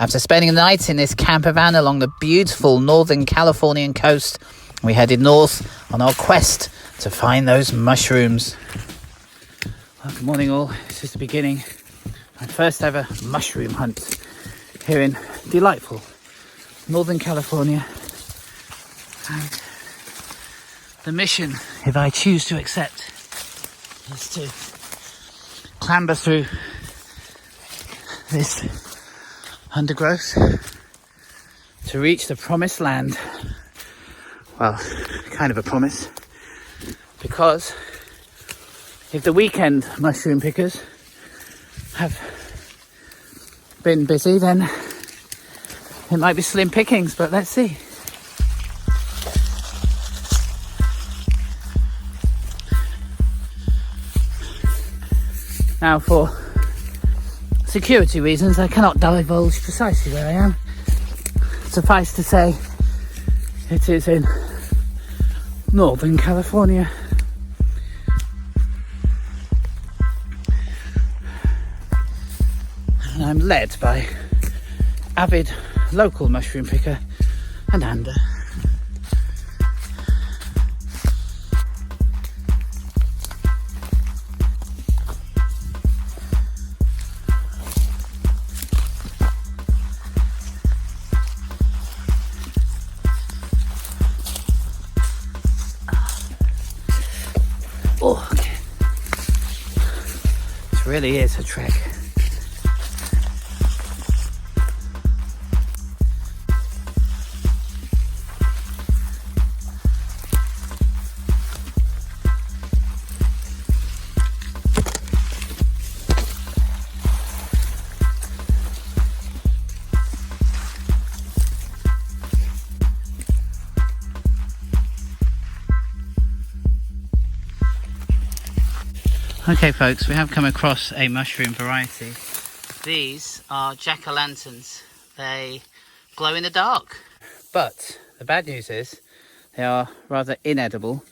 After spending the night in this camper van along the beautiful Northern Californian coast, we headed north on our quest to find those mushrooms. Well, good morning all. This is the beginning of my first ever mushroom hunt here in delightful Northern California. And the mission, if I choose to accept, is to clamber through this undergrowth to reach the promised land. Well, kind of a promise, because if the weekend mushroom pickers have been busy, then it might be slim pickings, but let's see. Now, for security reasons, I cannot divulge precisely where I am. Suffice to say, it is in Northern California. And I'm led by avid local mushroom picker Ananda. Oh, okay. This really is a trek. Okay folks, we have come across a mushroom variety. These are jack-o'-lanterns. They glow in the dark. But the bad news is they are rather inedible.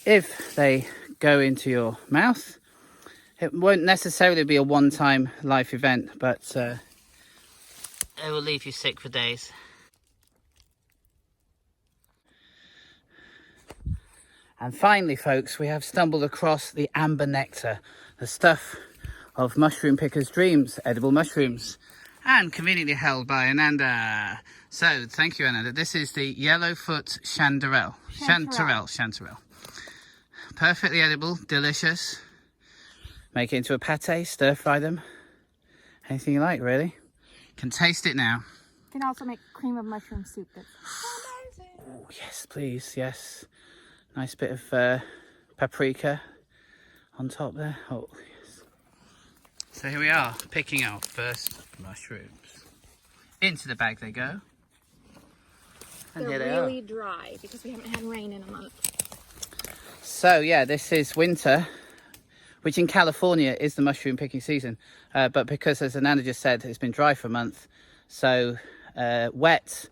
If they go into your mouth, it won't necessarily be a one-time life event, but it will leave you sick for days. And finally, folks, we have stumbled across the amber nectar, the stuff of mushroom pickers' dreams, edible mushrooms, and conveniently held by Ananda. So, thank you, Ananda. This is the yellowfoot chanterelle. Chanterelle. Perfectly edible, delicious. Make it into a pate, stir fry them. Anything you like, really. Can taste it now. You can also make cream of mushroom soup that's amazing. Oh, yes, please, yes. Nice bit of paprika on top there. Oh, yes. So here we are, picking our first mushrooms. Into the bag they go. And They're here they really are. dry because we haven't had rain in a month. So yeah, this is winter, which in California is the mushroom picking season. But because, as Ananda just said, it's been dry for a month, so wet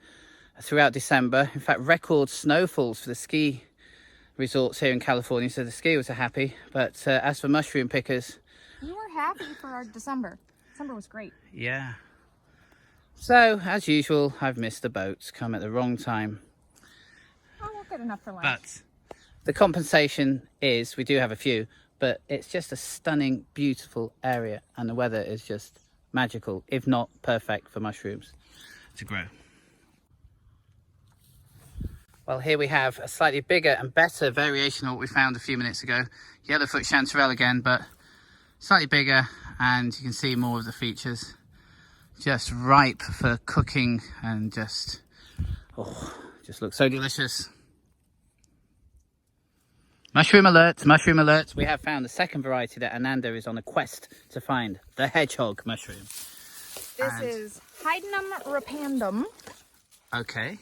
throughout December. In fact, record snowfalls for the ski resorts here in California, so the skiers are happy. But as for mushroom pickers, We were happy for our December. December was great. yeah. So as usual, I've missed the boats, come at the wrong time. Oh, well, good enough for lunch. But the compensation is we do have a few, but it's just a stunning, beautiful area, and the weather is just magical, if not perfect for mushrooms to grow. Well, here we have a slightly bigger and better variation of what we found a few minutes ago. Yellowfoot chanterelle again, but slightly bigger, and you can see more of the features. Just ripe for cooking and just looks so delicious. Mushroom alert, mushroom alert. We have found the second variety that Ananda is on a quest to find, the hedgehog mushroom. This is Hydnum rapandum. Okay.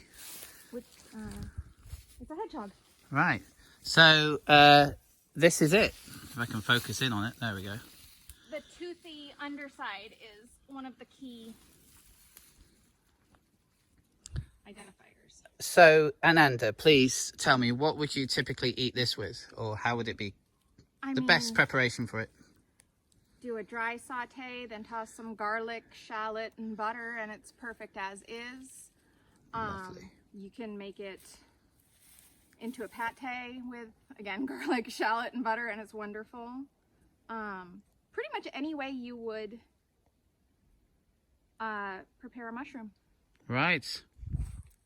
Which, it's a hedgehog. Right. So this is it. If I can focus in on it. There we go. The toothy underside is one of the key identifiers. So Ananda, please tell me, what would you typically eat this with, or how would it be the best preparation for it? do a dry saute, then toss some garlic, shallot, and butter, and it's perfect as is. Lovely. You can make it into a pate with, again, garlic, shallot, and butter, and it's wonderful. Pretty much any way you would prepare a mushroom. Right.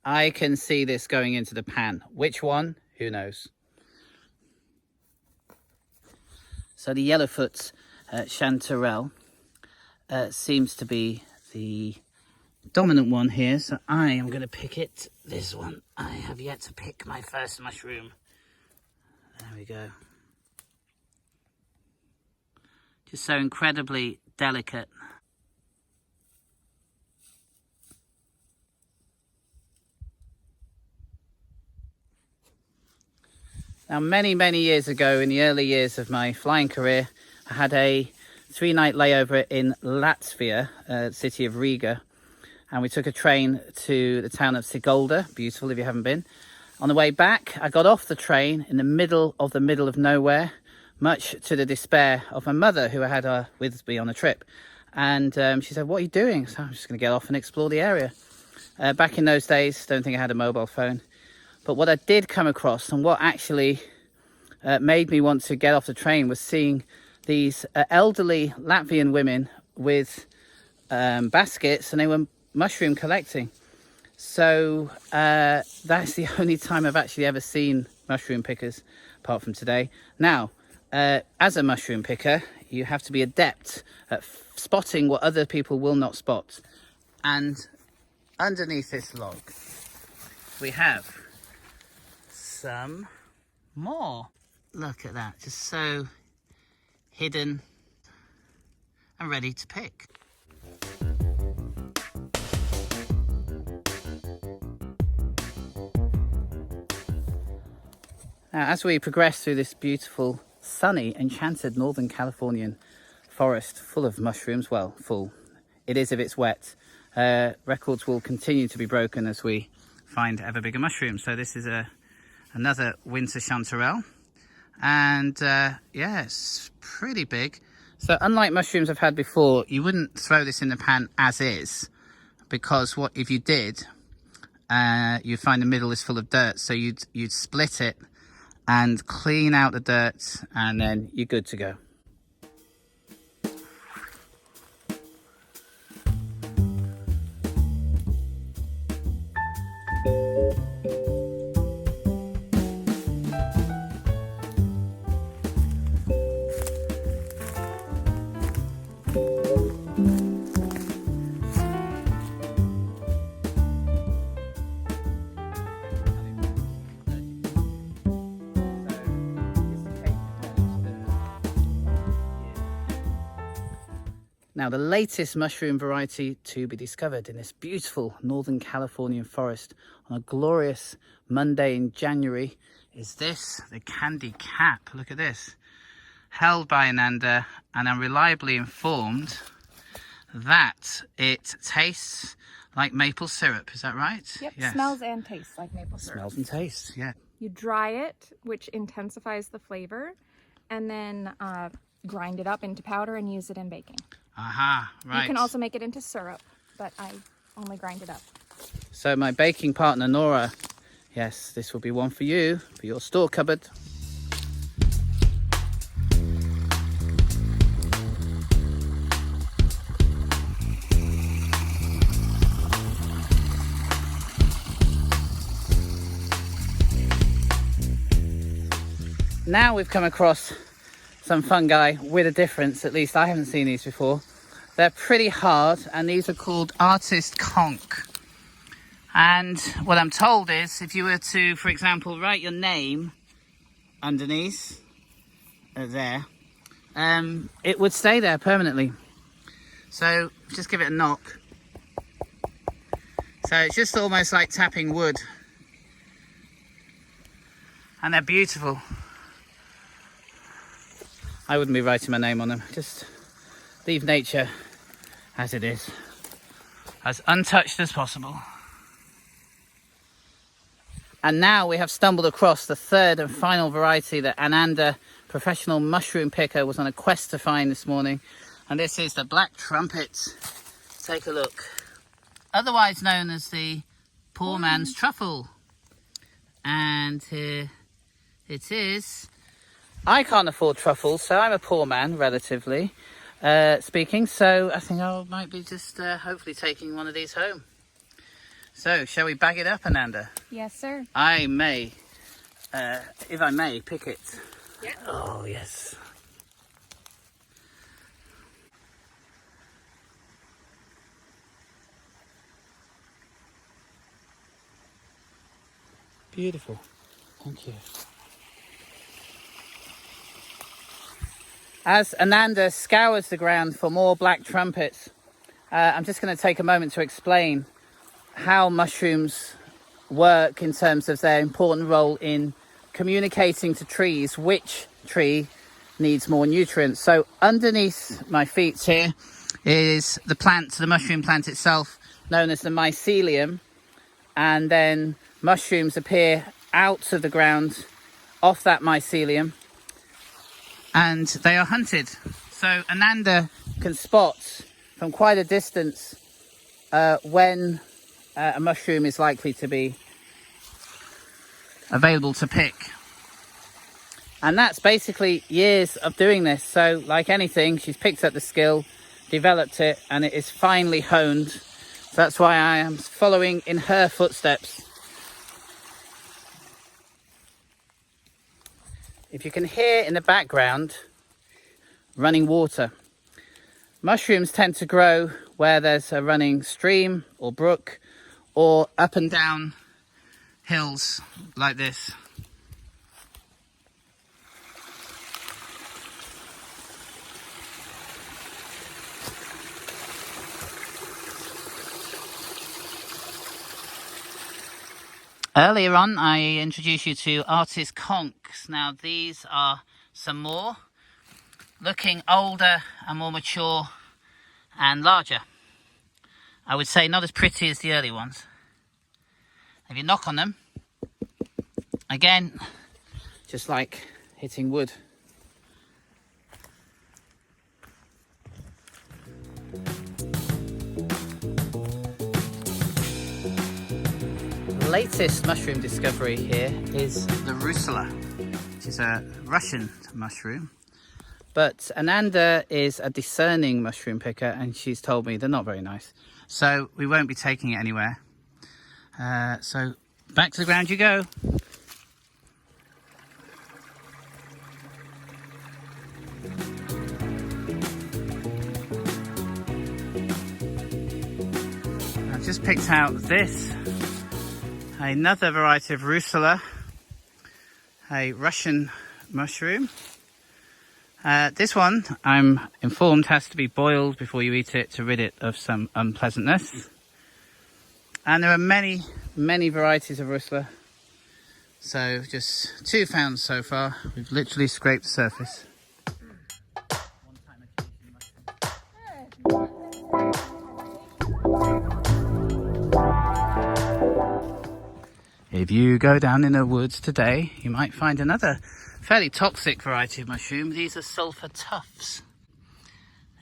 I can see this going into the pan. Which one? Who knows? So the yellowfoot chanterelle seems to be the dominant one here. So I am going to pick it. This one. I have yet to pick my first mushroom. There we go. Just so incredibly delicate. Now, many, many years ago, in the early years of my flying career, I had a 3-night layover in Latvia, city of Riga, and we took a train to the town of Sigulda, beautiful if you haven't been. On the way back, I got off the train in the middle of nowhere, much to the despair of my mother, who I had with me on the trip. And she said, "What are you doing?" So I'm just going to get off and explore the area. Back in those days, don't think I had a mobile phone. But what I did come across, and what actually made me want to get off the train, was seeing these elderly Latvian women with baskets, and they were mushroom collecting. So that's the only time I've actually ever seen mushroom pickers, apart from today. Now, as a mushroom picker, you have to be adept at spotting what other people will not spot. And underneath this log, we have some more. Look at that, just so hidden and ready to pick. Now, as we progress through this beautiful, sunny, enchanted Northern Californian forest full of mushrooms, well, full, it is if it's wet, records will continue to be broken as we find ever bigger mushrooms. So this is another winter chanterelle, and yeah, it's pretty big. So unlike mushrooms I've had before, you wouldn't throw this in the pan as is, because what if you did, you'd find the middle is full of dirt. So you'd split it and clean out the dirt, and then you're good to go. Now, the latest mushroom variety to be discovered in this beautiful Northern Californian forest on a glorious Monday in January is this, the candy cap. Look at this. Held by Ananda, and I'm reliably informed that it tastes like maple syrup. Is that right? Yep, yes. Smells and tastes like maple syrup. Smells and tastes, yeah. You dry it, which intensifies the flavor, and then grind it up into powder and use it in baking. Aha, right. You can also make it into syrup, but I only grind it up. So my baking partner, Nora, yes, this will be one for you, for your store cupboard. Now we've come across some fungi with a difference. At least I haven't seen these before. They're pretty hard, and these are called artist conch. And what I'm told is, if you were to, for example, write your name underneath there, it would stay there permanently. So just give it a knock. So it's just almost like tapping wood. And they're beautiful. I wouldn't be writing my name on them. Just leave nature as it is, as untouched as possible. And now we have stumbled across the third and final variety that Ananda, professional mushroom picker, was on a quest to find this morning. And this is the black trumpet. Take a look. Otherwise known as the poor man's truffle. And here it is. I can't afford truffles, so I'm a poor man, relatively speaking. So I think I might be just hopefully taking one of these home. So, shall we bag it up, Ananda? Yes, sir. I may, if I may, pick it. Yeah. Oh, yes. Beautiful. Thank you. As Ananda scours the ground for more black trumpets, I'm just going to take a moment to explain how mushrooms work in terms of their important role in communicating to trees which tree needs more nutrients. So underneath my feet here is the plant, the mushroom plant itself, known as the mycelium, and then mushrooms appear out of the ground off that mycelium and they are hunted. So Ananda can spot from quite a distance when a mushroom is likely to be available to pick. And that's basically years of doing this. So like anything, she's picked up the skill, developed it, and it is finely honed. So that's why I am following in her footsteps. If you can hear in the background running water. Mushrooms tend to grow where there's a running stream or brook, or up and down hills like this. Earlier on, I introduced you to artist conchs. Now these are some more, looking older and more mature and larger. I would say not as pretty as the early ones. If you knock on them, again, just like hitting wood. The latest mushroom discovery here is the Rustler, which is a Russian mushroom. But Ananda is a discerning mushroom picker, and she's told me they're not very nice. So we won't be taking it anywhere. So back to the ground you go. I've just picked out this, another variety of Rustler, a Russian mushroom. This one, I'm informed, has to be boiled before you eat it to rid it of some unpleasantness. And there are many, many varieties of Rustler. So just 2 found so far. We've literally scraped the surface. If you go down in the woods today, you might find another fairly toxic variety of mushroom. These are Sulfur Toughs.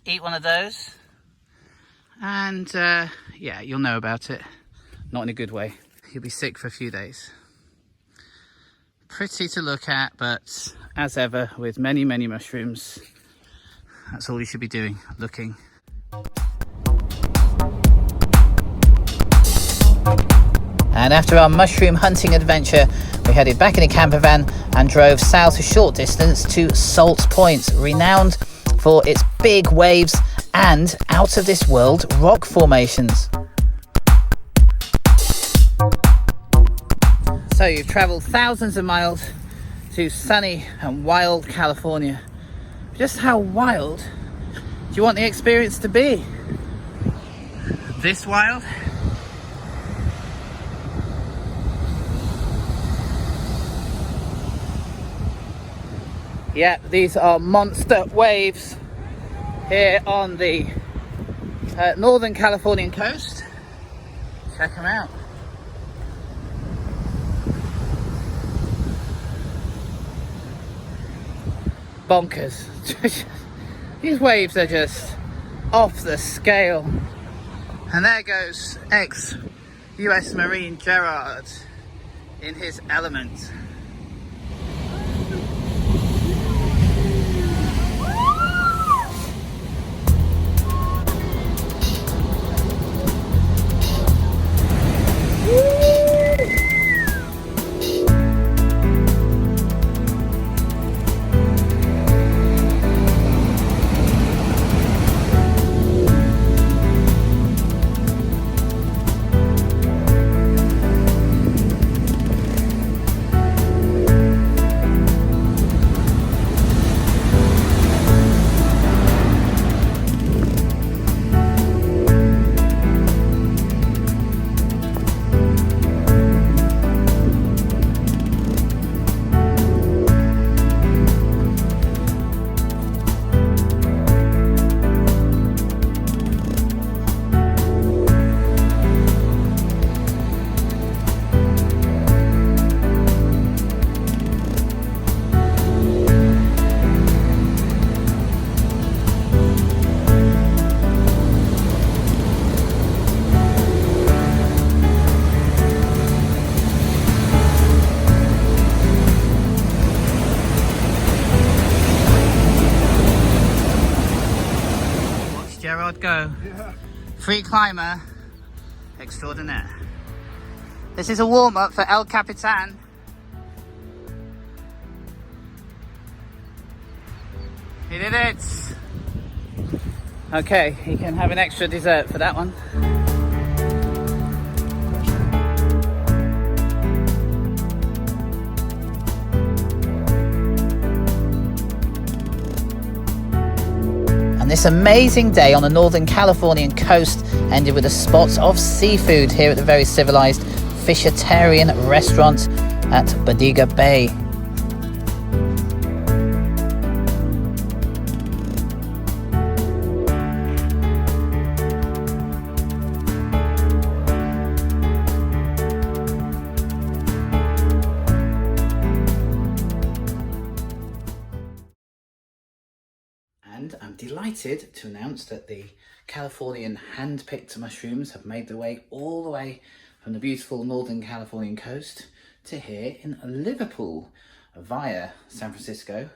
Eat one of those and yeah, you'll know about it. Not in a good way. You'll be sick for a few days. Pretty to look at, but as ever with many, many mushrooms, that's all you should be doing, looking. And after our mushroom hunting adventure, we headed back in a camper van and drove south a short distance to Salt Point, renowned for its big waves and out-of-this-world rock formations. So you've travelled thousands of miles to sunny and wild California. Just how wild do you want the experience to be? This wild? Yeah, these are monster waves here on the Northern Californian coast. Check them out. Bonkers. These waves are just off the scale. And there goes ex-US Marine Gerard in his element. Gerard go. Yeah. Free climber extraordinaire. This is a warm-up for El Capitan. He did it! Okay, he can have an extra dessert for that one. And this amazing day on the Northern Californian coast ended with a spot of seafood here at the very civilized Fisheritarian restaurant at Bodega Bay. And I'm delighted to announce that the Californian hand-picked mushrooms have made their way all the way from the beautiful Northern Californian coast to here in Liverpool via San Francisco,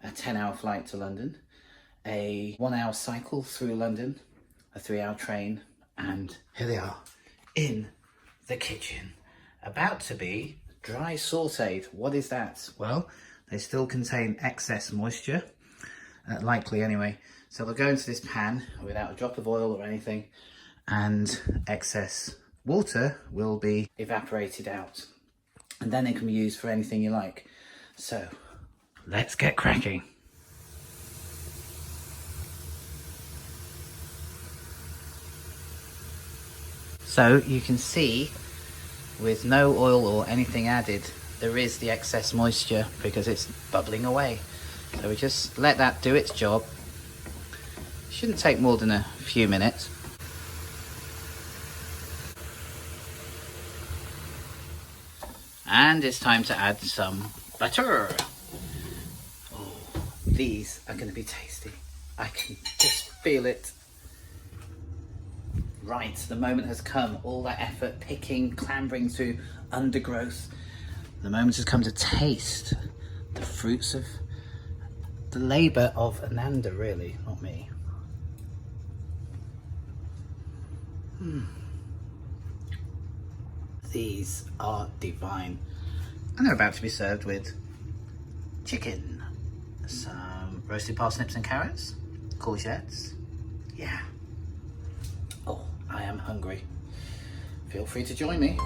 a 10-hour flight to London, a 1-hour cycle through London, a 3-hour train, and here they are in the kitchen, about to be dry sauteed. What is that? Well, they still contain excess moisture. Likely anyway, so they'll go into this pan without a drop of oil or anything, and excess water will be evaporated out, and then it can be used for anything you like. So let's get cracking. So you can see, with no oil or anything added, there is the excess moisture because it's bubbling away. So we just let that do its job. Shouldn't take more than a few minutes. And it's time to add some butter. Oh, these are going to be tasty. I can just feel it. Right, the moment has come. All that effort, picking, clambering through undergrowth. The moment has come to taste the fruits of the labour of Ananda, really, not me. These are divine. And they're about to be served with chicken, some roasted parsnips and carrots, courgettes. Yeah. Oh, I am hungry. Feel free to join me.